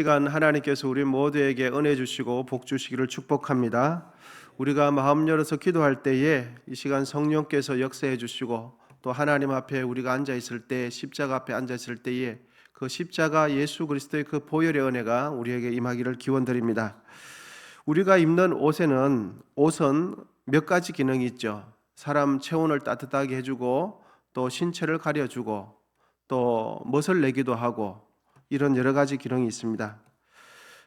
시간 하나님께서 우리 모두에게 은혜 주시고 복 주시기를 축복합니다. 우리가 마음 열어서 기도할 때에 이 시간 성령께서 역사해 주시고 또 하나님 앞에 우리가 앉아 있을 때 십자가 앞에 앉아 있을 때에 그 십자가 예수 그리스도의 그 보혈의 은혜가 우리에게 임하기를 기원드립니다. 우리가 입는 옷은 몇 가지 기능이 있죠. 사람 체온을 따뜻하게 해주고 또 신체를 가려주고 또 멋을 내기도 하고 이런 여러 가지 기능이 있습니다.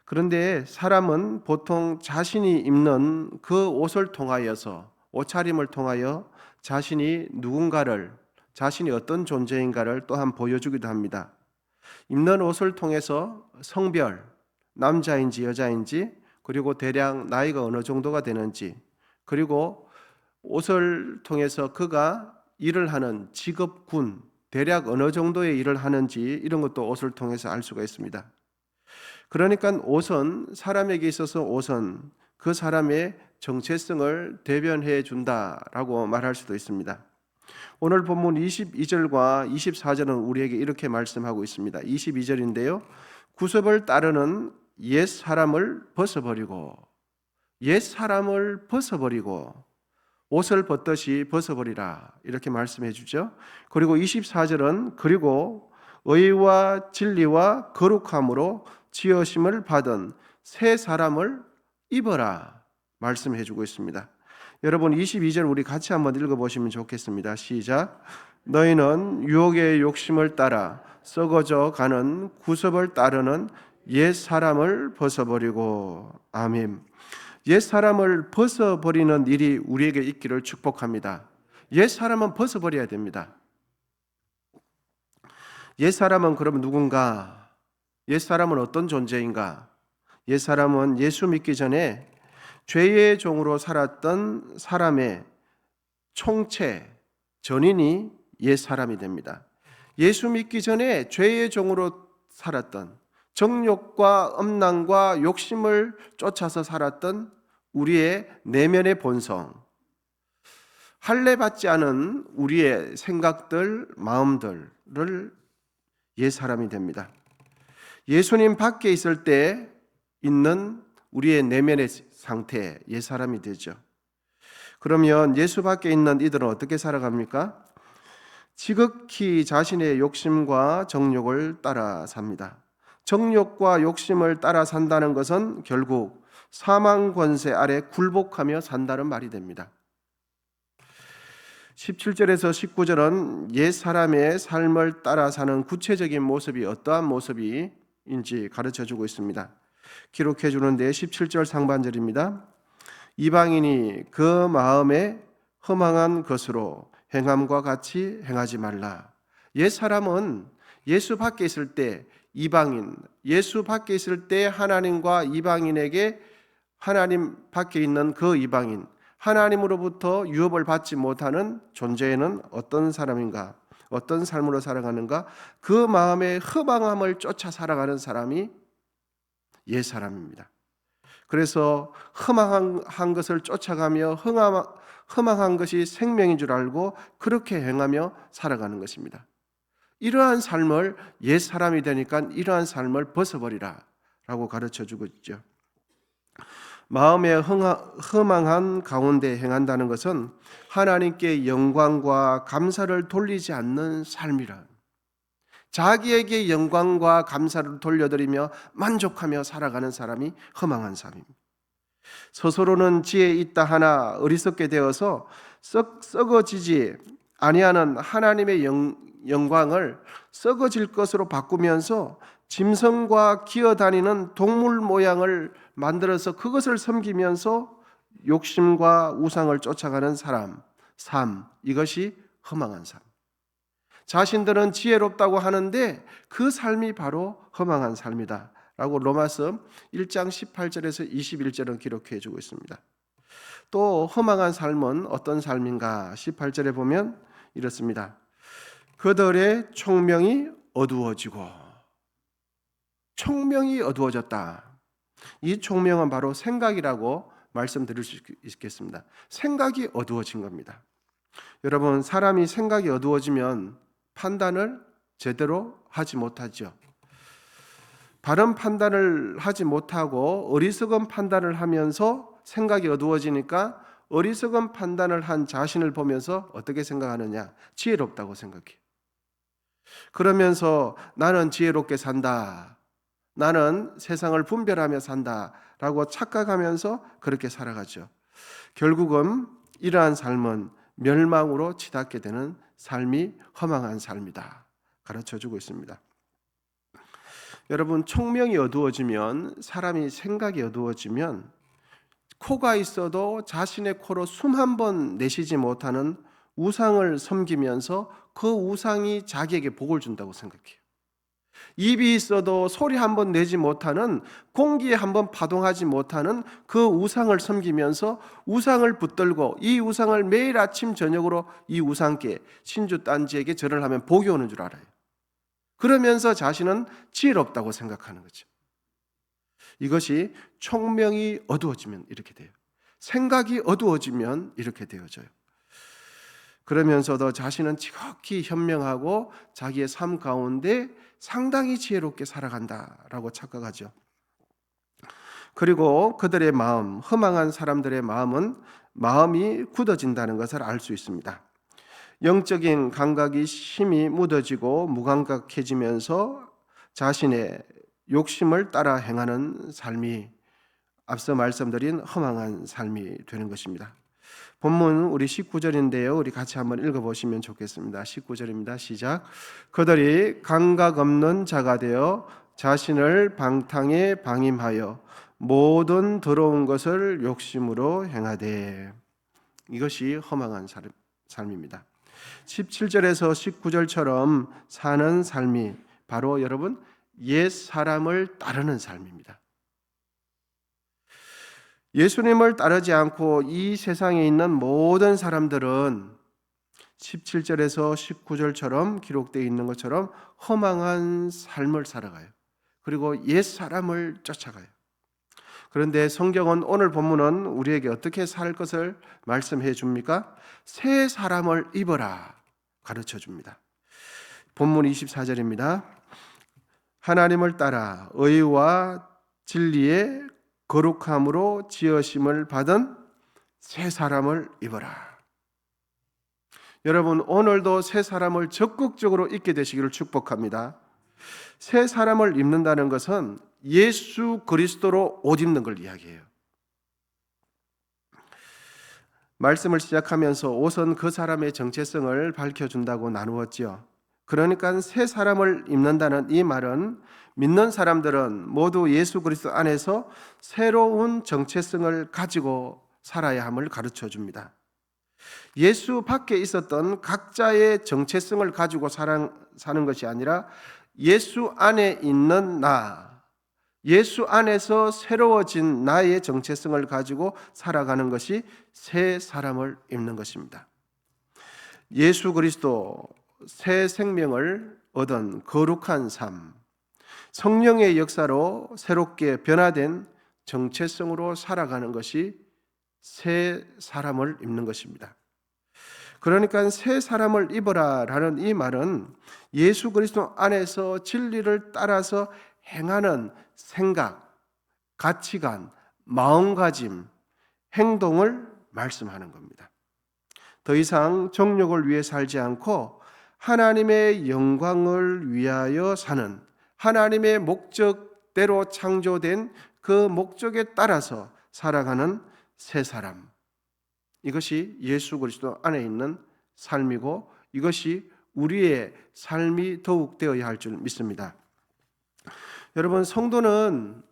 그런데 사람은 보통 자신이 입는 그 옷을 통하여서 옷차림을 통하여 자신이 누군가를 자신이 어떤 존재인가를 또한 보여주기도 합니다. 입는 옷을 통해서 성별, 남자인지 여자인지 그리고 대략 나이가 어느 정도가 되는지 그리고 옷을 통해서 그가 일을 하는 직업군 대략 어느 정도의 일을 하는지 이런 것도 옷을 통해서 알 수가 있습니다. 그러니까 옷은 사람에게 있어서 옷은 그 사람의 정체성을 대변해 준다라고 말할 수도 있습니다. 오늘 본문 22절과 24절은 우리에게 이렇게 말씀하고 있습니다. 22절인데요. 구습을 따르는 옛 사람을 벗어버리고 옷을 벗듯이 벗어버리라 이렇게 말씀해 주죠. 그리고 24절은 그리고 의와 진리와 거룩함으로 지으심을 받은 새 사람을 입어라 말씀해 주고 있습니다. 여러분 22절 우리 같이 한번 읽어보시면 좋겠습니다. 시작. 너희는 유혹의 욕심을 따라 썩어져 가는 구습을 따르는 옛 사람을 벗어버리고. 아멘. 옛 사람을 벗어버리는 일이 우리에게 있기를 축복합니다. 옛 사람은 벗어버려야 됩니다. 옛 사람은 그럼 누군가? 옛 사람은 어떤 존재인가? 옛 사람은 예수 믿기 전에 죄의 종으로 살았던 사람의 총체, 전인이 옛 사람이 됩니다. 예수 믿기 전에 죄의 종으로 살았던 정욕과 음란과 욕심을 쫓아서 살았던 우리의 내면의 본성, 할례받지 않은 우리의 생각들, 마음들을 옛 사람이 됩니다. 예수님 밖에 있을 때 있는 우리의 내면의 상태, 옛 사람이 되죠. 그러면 예수 밖에 있는 이들은 어떻게 살아갑니까? 지극히 자신의 욕심과 정욕을 따라 삽니다. 정욕과 욕심을 따라 산다는 것은 결국 사망 권세 아래 굴복하며 산다는 말이 됩니다. 17절에서 19절은 옛 사람의 삶을 따라 사는 구체적인 모습이 어떠한 모습인지 가르쳐주고 있습니다. 기록해 주는데 17절 상반절입니다. 이방인이 그 마음에 허망한 것으로 행함과 같이 행하지 말라. 옛 사람은 예수 밖에 있을 때 이방인, 예수 밖에 있을 때 하나님과 이방인에게 하나님 밖에 있는 그 이방인, 하나님으로부터 유업을 받지 못하는 존재에는 어떤 사람인가, 어떤 삶으로 살아가는가, 그 마음의 허망함을 쫓아 살아가는 사람이 옛 사람입니다. 그래서 허망한 것을 쫓아가며 허망한 것이 생명인 줄 알고 그렇게 행하며 살아가는 것입니다. 이러한 삶을 옛 사람이 되니까 이러한 삶을 벗어버리라 라고 가르쳐주고 있죠. 마음의 허망한 가운데 행한다는 것은 하나님께 영광과 감사를 돌리지 않는 삶이란, 자기에게 영광과 감사를 돌려드리며 만족하며 살아가는 사람이 허망한 삶입니다. 스스로는 지혜 있다 하나 어리석게 되어서 썩어지지 아니하는 하나님의 영광을 썩어질 것으로 바꾸면서 짐승과 기어다니는 동물 모양을 만들어서 그것을 섬기면서 욕심과 우상을 쫓아가는 삶, 이것이 허망한 삶. 자신들은 지혜롭다고 하는데 그 삶이 바로 허망한 삶이다 라고 로마서 1장 18절에서 21절은 기록해 주고 있습니다. 또 허망한 삶은 어떤 삶인가? 18절에 보면 이렇습니다. 그들의 총명이 어두워지고. 총명이 어두워졌다. 이 총명은 바로 생각이라고 말씀드릴 수 있겠습니다. 생각이 어두워진 겁니다. 여러분, 사람이 생각이 어두워지면 판단을 제대로 하지 못하죠. 바른 판단을 하지 못하고 어리석은 판단을 하면서 생각이 어두워지니까 어리석은 판단을 한 자신을 보면서 어떻게 생각하느냐? 지혜롭다고 생각해요. 그러면서 나는 지혜롭게 산다. 나는 세상을 분별하며 산다. 라고 착각하면서 그렇게 살아가죠. 결국은 이러한 삶은 멸망으로 치닫게 되는 삶이 허망한 삶이다. 가르쳐주고 있습니다. 여러분, 총명이 어두워지면, 사람이 생각이 어두워지면 코가 있어도 자신의 코로 숨 한 번 내쉬지 못하는 우상을 섬기면서 그 우상이 자기에게 복을 준다고 생각해요. 입이 있어도 소리 한 번 내지 못하는, 공기에 한 번 파동하지 못하는 그 우상을 섬기면서 우상을 붙들고 이 우상을 매일 아침 저녁으로 이 우상께, 신주 딴지에게 절을 하면 복이 오는 줄 알아요. 그러면서 자신은 지혜롭다고 생각하는 거죠. 이것이 총명이 어두워지면 이렇게 돼요. 생각이 어두워지면 이렇게 되어져요. 그러면서도 자신은 지극히 현명하고 자기의 삶 가운데 상당히 지혜롭게 살아간다라고 착각하죠. 그리고 그들의 마음, 허망한 사람들의 마음은 마음이 굳어진다는 것을 알 수 있습니다. 영적인 감각이 심히 묻어지고 무감각해지면서 자신의 욕심을 따라 행하는 삶이 앞서 말씀드린 허망한 삶이 되는 것입니다. 본문 우리 19절인데요. 우리 같이 한번 읽어보시면 좋겠습니다. 19절입니다. 시작. 그들이 감각 없는 자가 되어 자신을 방탕에 방임하여 모든 더러운 것을 욕심으로 행하되. 이것이 허망한 삶입니다. 17절에서 19절처럼 사는 삶이 바로 여러분 옛 사람을 따르는 삶입니다. 예수님을 따르지 않고 이 세상에 있는 모든 사람들은 17절에서 19절처럼 기록되어 있는 것처럼 허망한 삶을 살아가요. 그리고 옛 사람을 쫓아가요. 그런데 성경은, 오늘 본문은 우리에게 어떻게 살 것을 말씀해 줍니까? 새 사람을 입어라 가르쳐 줍니다. 본문 24절입니다. 하나님을 따라 의와 진리의 거룩함으로 지으심을 받은 새 사람을 입어라. 여러분, 오늘도 새 사람을 적극적으로 입게 되시기를 축복합니다. 새 사람을 입는다는 것은 예수 그리스도로 옷 입는 걸 이야기해요. 말씀을 시작하면서 옷은 그 사람의 정체성을 밝혀준다고 나누었지요. 그러니까 새 사람을 입는다는 이 말은 믿는 사람들은 모두 예수 그리스도 안에서 새로운 정체성을 가지고 살아야 함을 가르쳐 줍니다. 예수 밖에 있었던 각자의 정체성을 가지고 사는 것이 아니라 예수 안에 있는 나, 예수 안에서 새로워진 나의 정체성을 가지고 살아가는 것이 새 사람을 입는 것입니다. 예수 그리스도 새 생명을 얻은 거룩한 삶, 성령의 역사로 새롭게 변화된 정체성으로 살아가는 것이 새 사람을 입는 것입니다. 그러니까 새 사람을 입어라라는 이 말은 예수 그리스도 안에서 진리를 따라서 행하는 생각, 가치관, 마음가짐, 행동을 말씀하는 겁니다. 더 이상 정욕을 위해 살지 않고 하나님의 영광을 위하여 사는, 하나님의 목적대로 창조된 그 목적에 따라서 살아가는 새 사람, 이것이 예수 그리스도 안에 있는 삶이고 이것이 우리의 삶이 더욱 되어야 할 줄 믿습니다. 여러분, 성도라는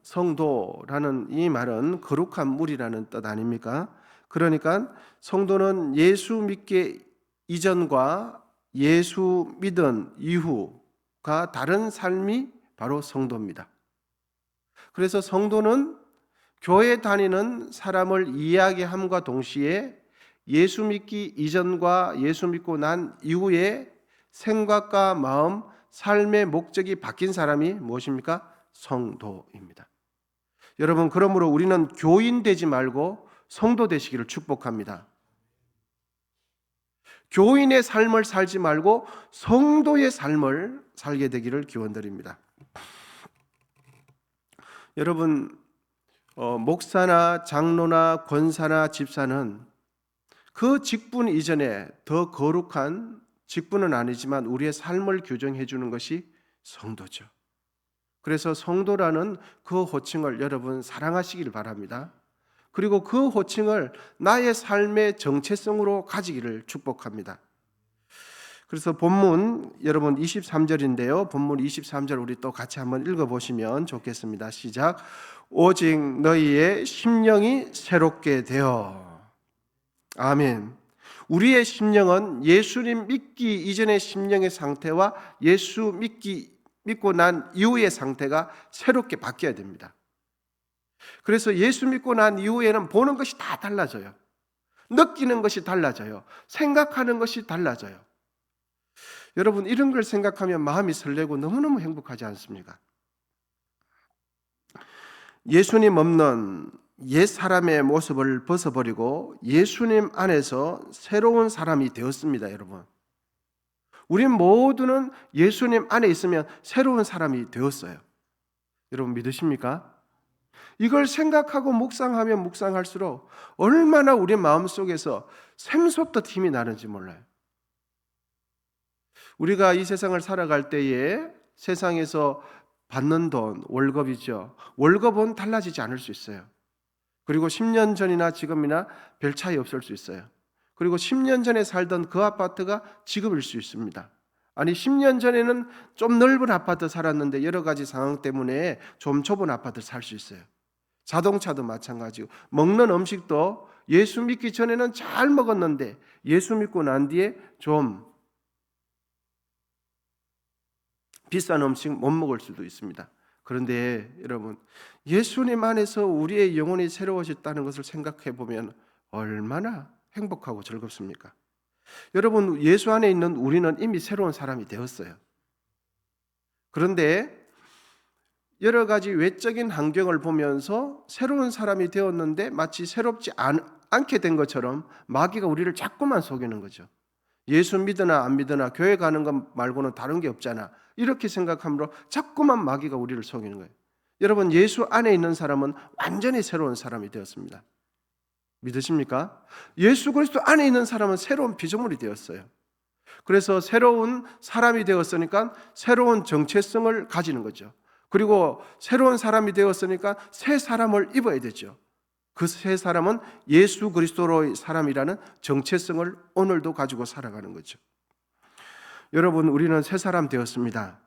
이 말은 거룩한 물이라는 뜻 아닙니까? 그러니까 성도는 예수 믿기 이전과 예수 믿은 이후가 다른 삶이 바로 성도입니다. 그래서 성도는 교회 다니는 사람을 이야기함과 동시에 예수 믿기 이전과 예수 믿고 난 이후에 생각과 마음, 삶의 목적이 바뀐 사람이 무엇입니까? 성도입니다. 여러분, 그러므로 우리는 교인 되지 말고 성도 되시기를 축복합니다. 교인의 삶을 살지 말고 성도의 삶을 살게 되기를 기원드립니다. 여러분, 목사나 장로나 권사나 집사는 그 직분 이전에 더 거룩한 직분은 아니지만 우리의 삶을 규정해 주는 것이 성도죠. 그래서 성도라는 그 호칭을 여러분 사랑하시길 바랍니다. 그리고 그 호칭을 나의 삶의 정체성으로 가지기를 축복합니다. 그래서 본문 여러분 23절인데요. 본문 23절 우리 또 같이 한번 읽어보시면 좋겠습니다. 시작. 오직 너희의 심령이 새롭게 되어. 아멘. 우리의 심령은 예수님 믿기 이전의 심령의 상태와 예수 믿고 난 이후의 상태가 새롭게 바뀌어야 됩니다. 그래서 예수 믿고 난 이후에는 보는 것이 다 달라져요. 느끼는 것이 달라져요. 생각하는 것이 달라져요. 여러분, 이런 걸 생각하면 마음이 설레고 너무너무 행복하지 않습니까? 예수님 없는 옛 사람의 모습을 벗어버리고 예수님 안에서 새로운 사람이 되었습니다, 여러분. 우리 모두는 예수님 안에 있으면 새로운 사람이 되었어요. 여러분 믿으십니까? 이걸 생각하고 묵상하면 묵상할수록 얼마나 우리 마음속에서 샘솟듯 힘이 나는지 몰라요. 우리가 이 세상을 살아갈 때에 세상에서 받는 돈, 월급이죠. 월급은 달라지지 않을 수 있어요. 그리고 10년 전이나 지금이나 별 차이 없을 수 있어요. 그리고 10년 전에 살던 그 아파트가 지금일 수 있습니다. 아니 10년 전에는 좀 넓은 아파트 살았는데 여러 가지 상황 때문에 좀 좁은 아파트 살 수 있어요. 자동차도 마찬가지고 먹는 음식도 예수 믿기 전에는 잘 먹었는데 예수 믿고 난 뒤에 좀 비싼 음식 못 먹을 수도 있습니다. 그런데 여러분, 예수님 안에서 우리의 영혼이 새로워졌다는 것을 생각해 보면 얼마나 행복하고 즐겁습니까? 여러분, 예수 안에 있는 우리는 이미 새로운 사람이 되었어요. 그런데 여러 가지 외적인 환경을 보면서 새로운 사람이 되었는데 마치 새롭지 않게 된 것처럼 마귀가 우리를 자꾸만 속이는 거죠. 예수 믿으나 안 믿으나 교회 가는 것 말고는 다른 게 없잖아. 이렇게 생각함으로 자꾸만 마귀가 우리를 속이는 거예요. 여러분, 예수 안에 있는 사람은 완전히 새로운 사람이 되었습니다. 믿으십니까? 예수 그리스도 안에 있는 사람은 새로운 피조물이 되었어요. 그래서 새로운 사람이 되었으니까 새로운 정체성을 가지는 거죠. 그리고 새로운 사람이 되었으니까 새 사람을 입어야 되죠. 그 새 사람은 예수 그리스도로의 사람이라는 정체성을 오늘도 가지고 살아가는 거죠. 여러분, 우리는 새 사람 되었습니다.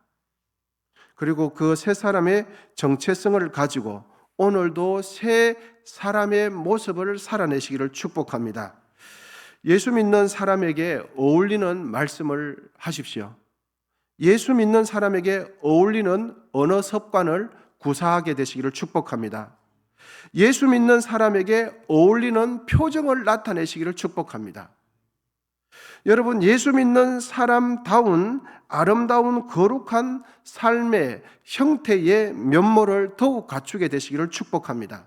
그리고 그 새 사람의 정체성을 가지고 오늘도 새 사람의 모습을 살아내시기를 축복합니다. 예수 믿는 사람에게 어울리는 말씀을 하십시오. 예수 믿는 사람에게 어울리는 언어 습관을 구사하게 되시기를 축복합니다. 예수 믿는 사람에게 어울리는 표정을 나타내시기를 축복합니다. 여러분, 예수 믿는 사람다운 아름다운 거룩한 삶의 형태의 면모를 더욱 갖추게 되시기를 축복합니다.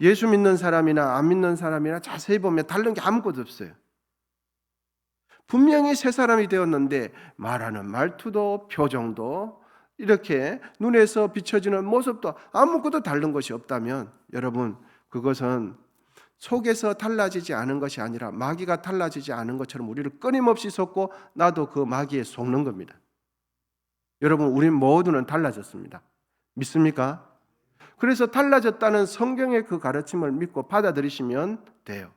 예수 믿는 사람이나 안 믿는 사람이나 자세히 보면 다른 게 아무것도 없어요. 분명히 새 사람이 되었는데 말하는 말투도 표정도 이렇게 눈에서 비춰지는 모습도 아무것도 다른 것이 없다면 여러분, 그것은 속에서 달라지지 않은 것이 아니라 마귀가 달라지지 않은 것처럼 우리를 끊임없이 속고 나도 그 마귀에 속는 겁니다. 여러분, 우리 모두는 달라졌습니다. 믿습니까? 그래서 달라졌다는 성경의 그 가르침을 믿고 받아들이시면 돼요.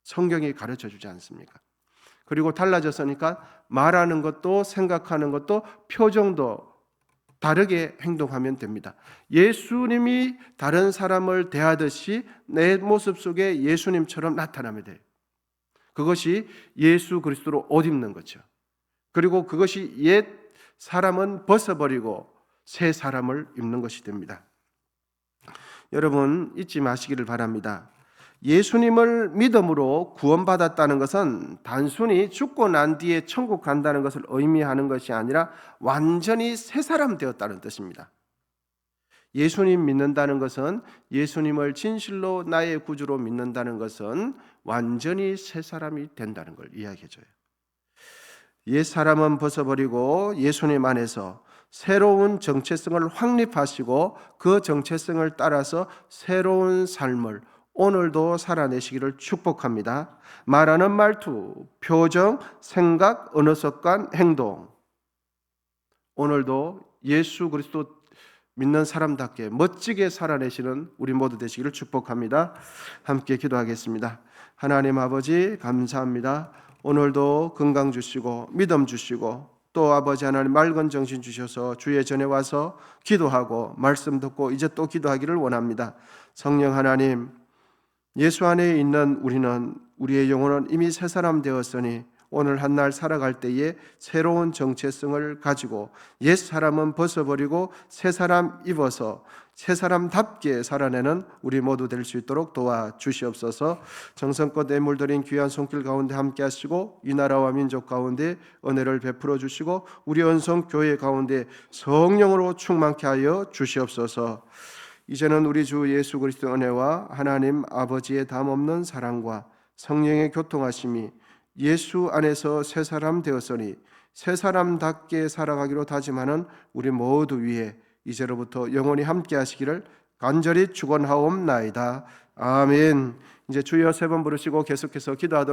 성경이 가르쳐 주지 않습니까? 그리고 달라졌으니까 말하는 것도 생각하는 것도 표정도 다르게 행동하면 됩니다. 예수님이 다른 사람을 대하듯이 내 모습 속에 예수님처럼 나타나면 돼요. 그것이 예수 그리스도로 옷 입는 거죠. 그리고 그것이 옛 사람은 벗어버리고 새 사람을 입는 것이 됩니다. 여러분, 잊지 마시기를 바랍니다. 예수님을 믿음으로 구원받았다는 것은 단순히 죽고 난 뒤에 천국 간다는 것을 의미하는 것이 아니라 완전히 새 사람 되었다는 뜻입니다. 예수님 믿는다는 것은, 예수님을 진실로 나의 구주로 믿는다는 것은 완전히 새 사람이 된다는 걸 이야기해줘요. 옛 사람은 벗어버리고 예수님 안에서 새로운 정체성을 확립하시고 그 정체성을 따라서 새로운 삶을 오늘도 살아내시기를 축복합니다. 말하는 말투, 표정, 생각, 언어 습관, 행동, 오늘도 예수 그리스도 믿는 사람답게 멋지게 살아내시는 우리 모두 되시기를 축복합니다. 함께 기도하겠습니다. 하나님 아버지 감사합니다. 오늘도 건강 주시고 믿음 주시고 또 아버지 하나님 맑은 정신 주셔서 주의 전에 와서 기도하고 말씀 듣고 이제 또 기도하기를 원합니다. 성령 하나님, 예수 안에 있는 우리의 영혼은 이미 새 사람 되었으니 오늘 한 날 살아갈 때에 새로운 정체성을 가지고 옛 사람은 벗어버리고 새 사람 입어서 새 사람답게 살아내는 우리 모두 될 수 있도록 도와주시옵소서. 정성껏 애물드린 귀한 손길 가운데 함께 하시고 이 나라와 민족 가운데 은혜를 베풀어 주시고 우리 언성 교회 가운데 성령으로 충만케 하여 주시옵소서. 이제는 우리 주 예수 그리스도 은혜와 하나님 아버지의 담없는 사랑과 성령의 교통하심이 예수 안에서 새 사람 되었으니 새 사람답게 살아가기로 다짐하는 우리 모두 위에 이제로부터 영원히 함께 하시기를 간절히 축원하옵나이다. 아멘. 이제 주여 세 번 부르시고 계속해서 기도하도록